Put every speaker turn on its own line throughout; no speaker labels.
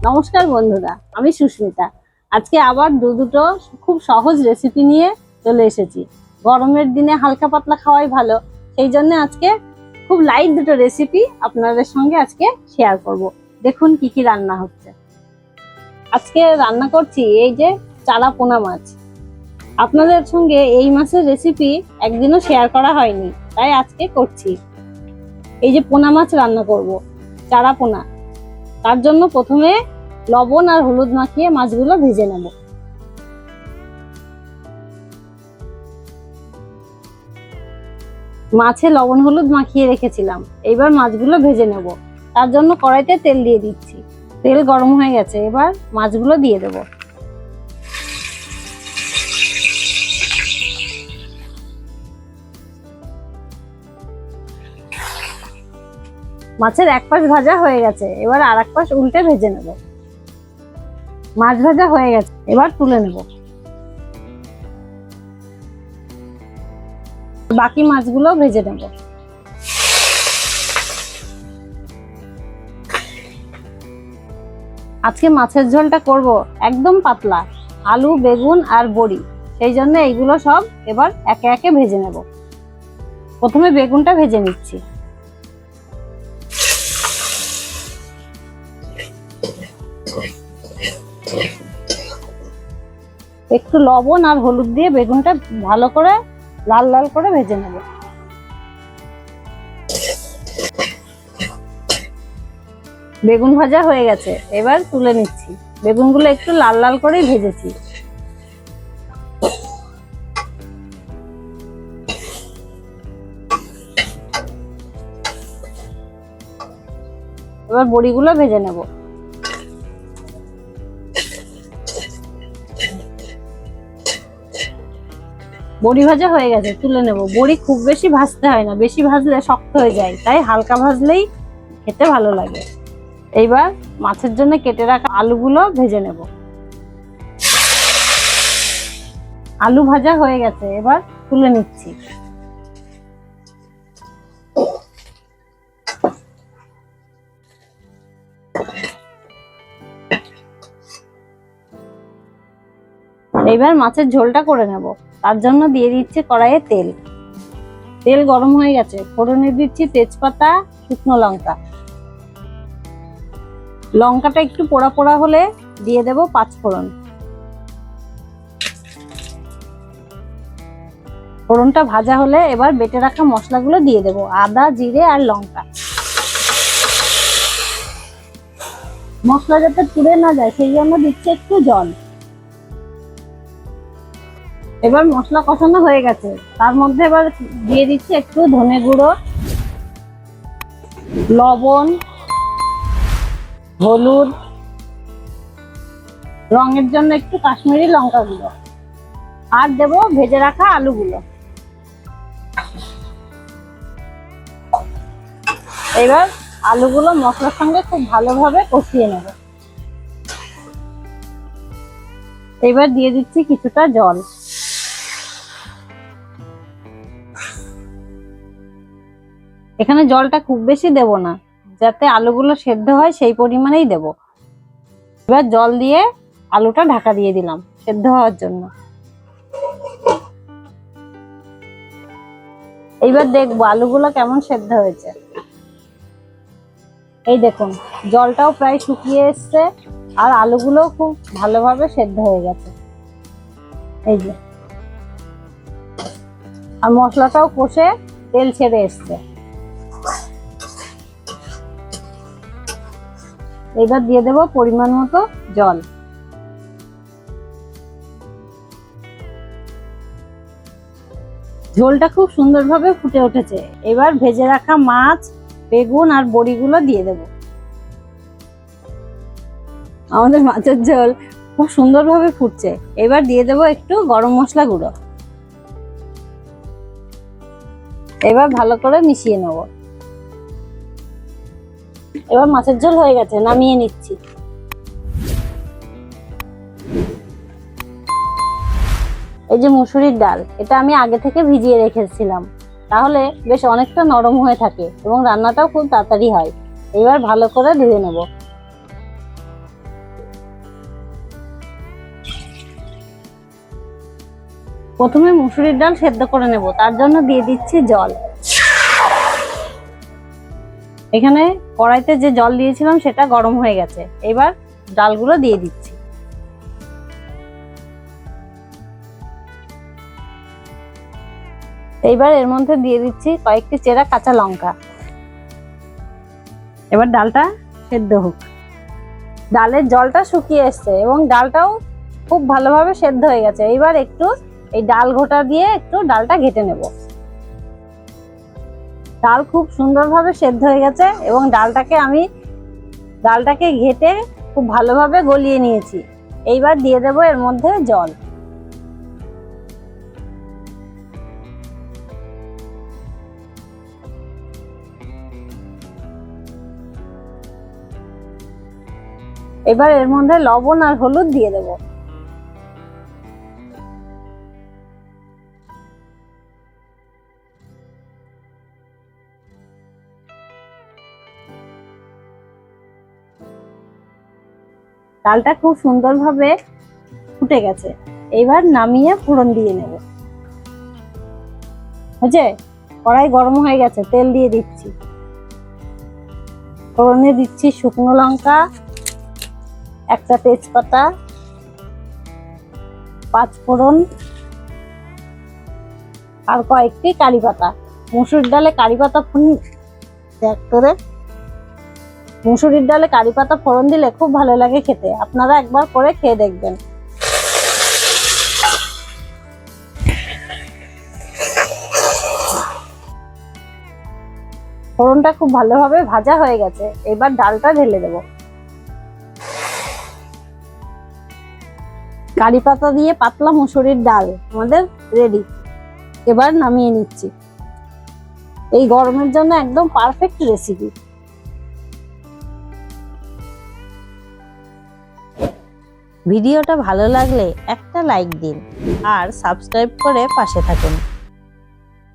নমস্কার বন্ধুরা, আমি সুস্মিতা। আজকে আবার দুটো খুব সহজ রেসিপি নিয়ে চলে এসেছি। গরমের দিনে হালকা পাতলা খাওয়াই ভালো, সেই জন্য আজকে খুব লাইট দুটো রেসিপি আপনাদের সঙ্গে আজকে শেয়ার করব। দেখুন কি কি রান্না হচ্ছে। আজকে রান্না করছি এই যে চারা পোনা মাছ। আপনাদের সঙ্গে এই মাছের রেসিপি একদিনও শেয়ার করা হয়নি, তাই আজকে করছি। এই যে পোনা মাছ রান্না করব, চারা পোনা। তার জন্য প্রথমে লবণ আর হলুদ মাখিয়ে মাছগুলো ভেজে নেব। মাছে লবণ হলুদ মাখিয়ে রেখেছিলাম, এইবার মাছগুলো ভেজে নেব। তার জন্য কড়াইতে তেল দিয়ে দিচ্ছি। তেল গরম হয়ে গেছে, এবার মাছগুলো দিয়ে দেব। মাছের এক পাশ ভাজা হয়ে গেছে, এবার আর এক পাশ উল্টে ভেজে নেব। মাছ ভাজা হয়ে গেছে, এবার তুলে নেব। বাকি মাছগুলো ভেজে নেব। আজকে মাছের ঝোলটা করব একদম পাতলা, আলু বেগুন আর বড়ি, সেই জন্য এইগুলো সব এবার একে একে ভেজে নেব। প্রথমে বেগুনটা ভেজে নিচ্ছি। একটু লবণ আর হলুদ দিয়ে বেগুনটা ভালো করে লাল লাল করে ভেজে নেব। বেগুন ভাজা হয়ে গেছে, এবার তুলে নিচ্ছি। বেগুনগুলো একটু লাল লাল করেই ভেজেছি। এবার বড়িগুলো ভেজে নেব। বড়ি ভাজা হয়ে গেছে, তুলে নেব। বড়ি খুব বেশি ভাজতে হয় না, বেশি ভাজলে শক্ত হয়ে যায়, তাই হালকা ভাজলেই খেতে ভালো লাগে। এইবার মাছের জন্য কেটে রাখা আলুগুলো ভেজে নেব। আলু ভাজা হয়ে গেছে, এবার তুলে নিচ্ছি। এইবার মাছের ঝোলটা করে নেব। তার জন্য দিয়ে দিচ্ছি কড়াইয়ে তেল। তেল গরম হয়ে গেছে, ফোড়নে দিচ্ছি তেজপাতা, শুকনো লঙ্কা। লঙ্কাটা একটু পোড়া পোড়া হলে দিয়ে দেব পাঁচফোড়ন। ফোড়নটা ভাজা হলে এবার বেটে রাখা মশলাগুলো দিয়ে দেব, আদা জিরে আর লঙ্কা। মশলা যাতে পুড়ে না যায় সেই জন্য দিচ্ছি একটু জল। এবার মশলা কষানো হয়ে গেছে, তার মধ্যে এবার দিয়ে দিচ্ছি একটু ধনে গুঁড়ো, লবণ, হলুদ, রঙের জন্য একটু কাশ্মীরি লঙ্কা গুঁড়ো, আর দেব ভেজে রাখা আলুগুলো। এবার আলুগুলো মশলার সঙ্গে খুব ভালোভাবে কষিয়ে নেব। এবার দিয়ে দিচ্ছি কিছুটা জল। এখানে জলটা খুব বেশি দেব না, যাতে আলুগুলো সেদ্ধ হয় সেই পরিমাণেই দেব। এবার জল দিয়ে আলুটা ঢাকা দিয়ে দিলাম সেদ্ধ হওয়ার জন্য। এইবার দেখবো আলুগুলো কেমন সেদ্ধ হয়েছে। এই দেখুন, জলটাও প্রায় শুকিয়ে এসছে আর আলুগুলো খুব ভালোভাবে সেদ্ধ হয়ে গেছে। এই যে, আর মশলাটাও কষে তেল ছেড়ে এসছে। এবার দিয়ে দেব পরিমাণ মতো জল। ঝোলটা খুব সুন্দরভাবে ফুটে উঠেছে, এবার ভেজে রাখা মাছ, বেগুন আর বড়িগুলো দিয়ে দেব। আমাদের মাছের ঝোল খুব সুন্দরভাবে ফুটছে। এবার দিয়ে দেব একটু গরম মশলা গুঁড়ো। এবার ভালো করে মিশিয়ে নেব। এবার মাছের ঝোল হয়ে গেছে, নামিয়ে নিচ্ছি। এই যে মুসুরির ডাল, এটা আমি আগে থেকে ভিজিয়ে রেখেছিলাম, তাহলে বেশ অনেকটা নরম হয়ে থাকে এবং রান্নাটাও খুব তাড়াতাড়ি হয়। এবার ভালো করে ধুয়ে নেব। প্রথমে মুসুরির ডাল সেদ্ধ করে নেব, তার জন্য দিয়ে দিচ্ছি জল। এখানে কড়াইতে যে জল দিয়েছিলাম সেটা গরম হয়ে গেছে, এবার ডালগুলো দিয়ে দিচ্ছি। এইবার এর মধ্যে দিয়ে দিচ্ছি কয়েকটি চেরা কাঁচা লঙ্কা। এবার ডালটা সেদ্ধ হোক। ডালের জলটা শুকিয়ে এসছে এবং ডালটাও খুব ভালোভাবে সেদ্ধ হয়ে গেছে। এইবার একটু এই ডাল ঘোটা দিয়ে একটু ডালটা ঘেটে নেব। ডাল খুব সুন্দরভাবে সেদ্ধ হয়ে গেছে এবং ডালটাকে ঘেটে খুব ভালোভাবে গলিয়ে নিয়েছি। এইবার দিয়ে দেব এর মধ্যে জল। এবার এর মধ্যে লবণ আর হলুদ দিয়ে দেব। ডালটা খুব সুন্দরভাবে ফুটে গেছে, এবার নামিয়ে ফোড়ন দিয়ে নেব। হয়েছে, কড়াই গরম হয়ে গেছে, তেল দিয়ে দিচ্ছি। ফোড়নে দিচ্ছি শুকনো লঙ্কা, একটা তেজপাতা, 5 ফোড়ন আর কয়েকটি কারি পাতা। মুসুরির ডালে কারি পাতা মুসুরির ডালে কারি পাতা ফোড়ন দিলে খুব ভালো লাগে খেতে, আপনারা একবার করে খেয়ে দেখবেন। ফোড়নটা খুব ভালোভাবে ভাজা হয়ে গেছে, এবার ডালটা ঢেলে দেব। কারি পাতা দিয়ে পাতলা মুসুরির ডাল আমাদের রেডি। এবার নামিয়ে নিচ্ছি। এই গরমের জন্য একদম পারফেক্ট রেসিপি। ভিডিওটা ভালো লাগলে একটা লাইক দিন আর সাবস্ক্রাইব করে পাশে থাকুন,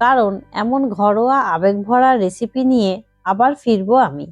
কারণ এমন ঘরোয়া আবেগভরা রেসিপি নিয়ে আবার ফিরবো আমি।